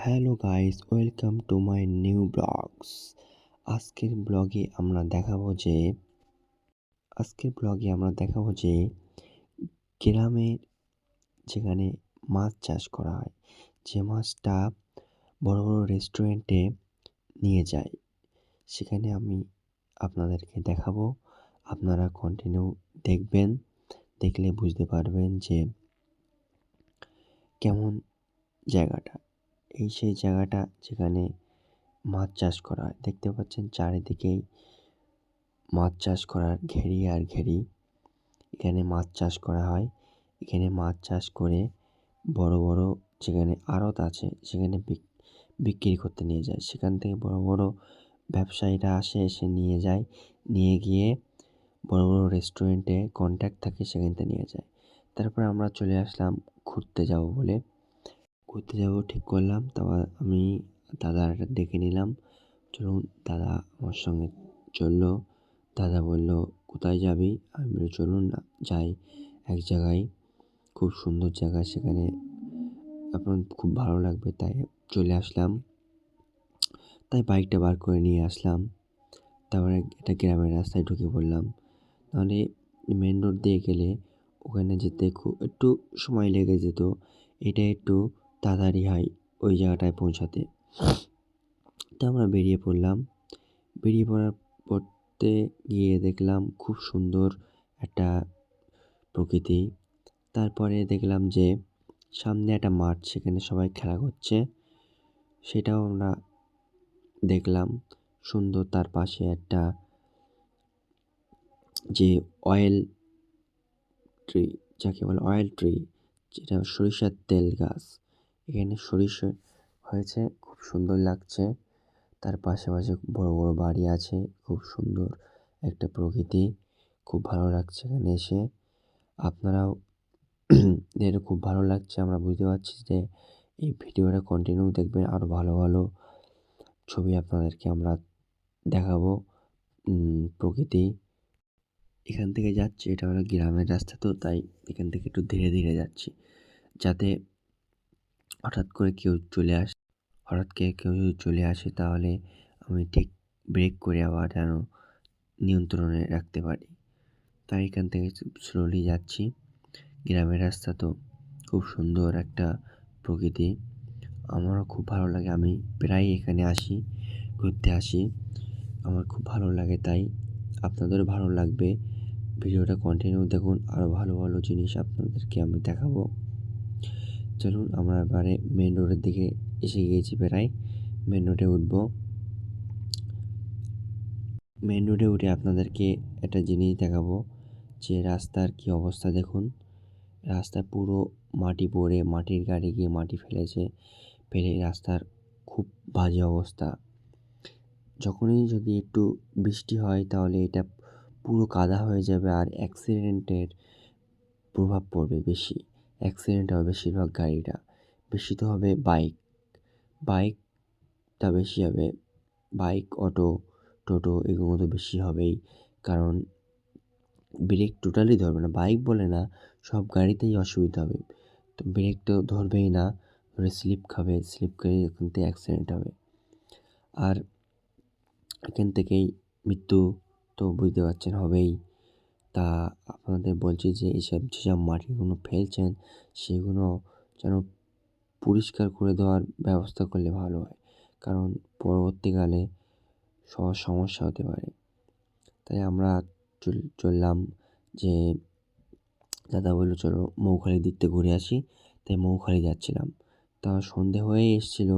Hello guys, welcome to my new blogs. আজকের ব্লগে আমরা দেখাবো যে গ্রামের যেখানে মাছ চাষ করা হয়, যে মাছটা বড় বড় রেস্টুরেন্টে নিয়ে যায়, সেখানে আমি আপনাদেরকে দেখাবো। আপনারা কন্টিনিউ দেখবেন, দেখলে বুঝতে পারবেন যে কেমন জায়গাটা। সেই জায়গাটা যেখানে মাছ চাষ করা হয়। দেখতে পাচ্ছেন চারিদিকেই মাছ চাষ করার ঘেরি আর ঘেরি। এখানে মাছ চাষ করা হয়। এখানে মাছ চাষ করে বড় বড় যেখানে আড়ত আছে সেখানে বিক্রি করতে নিয়ে যায়। সেখান থেকে বড় বড় ব্যবসায়ীরা এসে নিয়ে যায়। নিয়ে গিয়ে বড় বড় রেস্টুরেন্টে কন্ট্যাক্ট থাকে, সেখান থেকে নিয়ে যায়। তারপর আমরা চলে আসলাম ঘুরতে যাব বলে। ঠিক করলাম। তারপর আমি দাদাটা ডেকে নিলাম। চলুন, দাদা আমার সঙ্গে চললো। দাদা বলল, কোথায় যাবি? আমি বললাম, চলুন না যাই এক জায়গায়, খুব সুন্দর জায়গা, সেখানে আপনার খুব ভালো লাগবে। তাই চলে আসলাম। তাই বাইকটা বার করে নিয়ে আসলাম। তারপরে একটা গ্রামের রাস্তায় ঢুকে পড়লাম। নাহলে মেন রোড দিয়ে গেলে ওখানে যেতে খুব একটু সময় লেগে যেত। এটা একটু তাড়াতাড়ি হয় ওই জায়গাটায় পৌঁছাতে। তো আমরা বেরিয়ে পড়লাম। বেরিয়ে পড়তে গিয়ে দেখলাম খুব সুন্দর একটা প্রকৃতি। তারপরে দেখলাম যে সামনে একটা মাঠ, সেখানে সবাই খেলা করছে, সেটাও আমরা দেখলাম সুন্দর। তার পাশে একটা যে অয়েল ট্রি, যাকে বলে অয়েল ট্রি, যেটা সরিষার তেল গাছ, এখানে সরিষা হয়েছে, খুব সুন্দর লাগছে। তার পাশে বড় বড় বাড়ি আছে, খুব সুন্দর একটা প্রকৃতি, খুব ভালো লাগছে এখানে এসে। আপনারাও এর খুব ভালো লাগছে, আমরা বুঝতে পারছি যে এই ভিডিওটা কন্টিনিউ দেখবেন, আরও ভালো ভালো ছবি আপনাদেরকে আমরা দেখাবো। প্রকৃতি এখান থেকে যাচ্ছে, এটা হলো গ্রামের রাস্তা, তো তাই এখান থেকে একটু ধীরে ধীরে যাচ্ছি, যাতে হঠাৎ করে কেউ যদি চলে আসে তাহলে আমি ঠিক ব্রেক করে আবার যেন নিয়ন্ত্রণে রাখতে পারি। তাই এখান থেকে স্লোলি যাচ্ছি। গ্রামের রাস্তা তো, খুব সুন্দর একটা প্রকৃতি, আমারও খুব ভালো লাগে। আমি প্রায়ই এখানে আসি, ঘুরতে আসি, আমার খুব ভালো লাগে। তাই আপনাদেরও ভালো লাগবে। ভিডিওটা কন্টিনিউ দেখুন, আরও ভালো ভালো জিনিস আপনাদেরকে আমি দেখাবো। চলুন, আমরা এবারে মেন রোডের দিকে এসে গিয়েছি প্রায়। মেন রোডে উঠবো। মেন রোডে উঠে আপনাদেরকে একটা জিনিস দেখাবো, যে রাস্তার কি অবস্থা দেখুন। রাস্তায় পুরো মাটি পড়ে, মাটির গাড়ি গিয়ে মাটি ফেলে রাস্তার খুব বাজে অবস্থা। যখনই যদি একটু বৃষ্টি হয় তাহলে এটা পুরো কাদা হয়ে যাবে, আর অ্যাক্সিডেন্টের প্রভাব পড়বে বেশি। অ্যাক্সিডেন্ট হবে বেশিরভাগ গাড়িটা, বেশি তো হবে বাইকটা বেশি হবে। বাইক, অটো, টোটো এগুলো তো বেশি হবেই, কারণ ব্রেক টোটালি ধরবে না। বাইক বলে না, সব গাড়িতেই অসুবিধা হবে। তো ব্রেক তো ধরবেই না, ধরে স্লিপ খেয়ে এখান থেকে অ্যাক্সিডেন্ট হবে। আর এখান থেকেই মৃত্যু তো বুঝতে পারছেন হবেই। তা আপনাদের বলছি যে যেসব মাটিগুলো ফেলছেন সেগুলো যেন পরিষ্কার করে দেওয়ার ব্যবস্থা করলে ভালো হয়, কারণ পরবর্তীকালে সবার সমস্যা হতে পারে। তাই আমরা চললাম, যে দাদা বললো চলো মৌখালির দিক থেকে ঘুরে আসি। তাই মৌখালি যাচ্ছিলাম। তা সন্ধে হয়েই এসেছিল।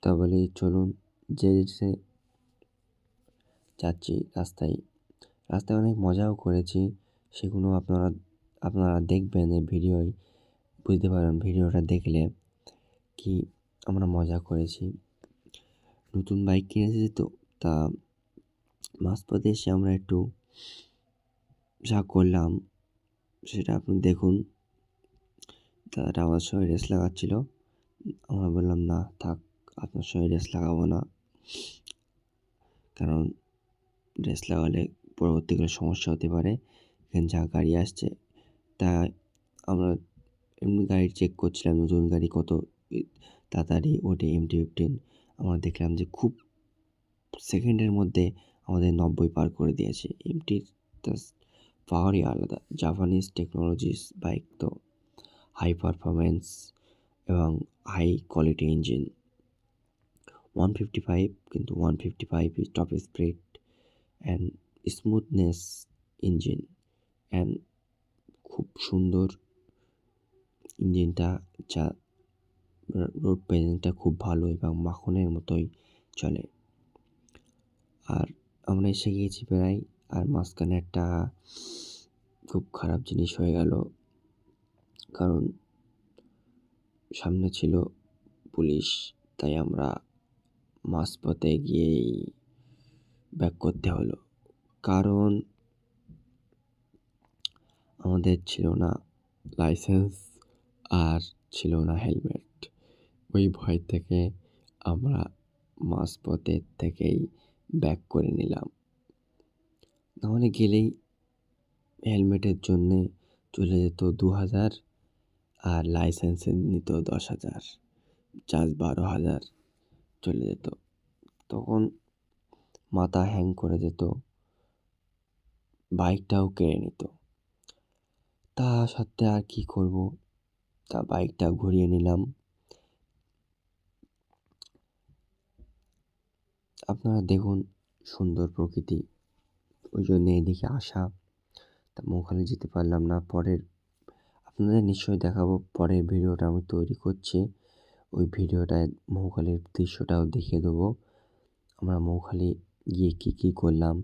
তা বলি চলুন, যে যাচ্ছি রাস্তায় অনেক মজাও করেছি, সেগুলো আপনারা দেখবেন এই ভিডিওয়, বুঝতে পারবেন ভিডিওটা দেখলে কি আমরা মজা করেছি। নতুন বাইক কিনেছি তো, তা মাঝপথে এসে আমরা একটু যা করলাম সেটা আপনি দেখুন। দাদাটা আমার সঙ্গে রেস লাগাচ্ছিল, আমরা বললাম না থাক, আপনার সঙ্গে রেস লাগাবো না, কারণ রেস লাগালে পরবর্তীকালে সমস্যা হতে পারে। এখানে যা গাড়ি আসছে, তা আমরা এমনি গাড়ি চেক করছিলাম, নতুন গাড়ি কত তাড়াতাড়ি ওঠে MT-15। আমরা দেখলাম যে খুব সেকেন্ডের মধ্যে আমাদের 90 পার করে দিয়েছে। MTর জাস্ট পাওয়ারই আলাদা। জাপানিজ টেকনোলজিস বাইক তো হাই পারফরম্যান্স এবং হাই কোয়ালিটি ইঞ্জিন। 155 কিন্তু 155 is top speed and smoothness engine and খুব সুন্দর ইঞ্জিনটা, যা রোড প্রেজেন্সটা খুব ভালো এবং মাখনের মতোই চলে। আর আমরা এসে গিয়েছি প্রায়, আর মাঝখানে একটা খুব খারাপ জিনিস হয়ে গেল, কারণ সামনে ছিল পুলিশ, তাই আমরা মাঝপথে গিয়েই ব্যাক করতে হলো, কারণ আমাদের ছিল না লাইসেন্স আর ছিল না হেলমেট। ওই ভয় থেকে আমরা মাঝপথের থেকেই ব্যাক করে নিলাম। নাহলে গেলেই হেলমেটের জন্যে চলে যেত 2000 আর লাইসেন্সের নিত 10,000, জাস্ট 12,000 চলে যেত। তখন মাথা হ্যাং করে যেত, বাইকটাও কেড়ে নিত। তা সত্ত্বে আর কি করব, তা বাইকটা ঘুরিয়ে নিলাম। আপনারা দেখুন সুন্দর প্রকৃতি, ওই জন্য এদিকে আসা। তা মৌখালি যেতে পারলাম না। আপনাদের নিশ্চয়ই দেখাবো, পরের ভিডিওটা আমি তৈরি করছি। ওই ভিডিওটায় মৌখালির দৃশ্যটাও দেখিয়ে দেবো। আমরা মৌখালি গিয়ে কী কী করলাম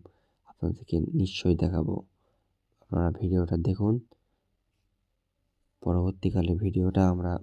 আপনাদেরকে নিশ্চয়ই দেখাবো। আপনারা ভিডিওটা দেখুন। পরবর্তীকালে ভিডিওটা আমরা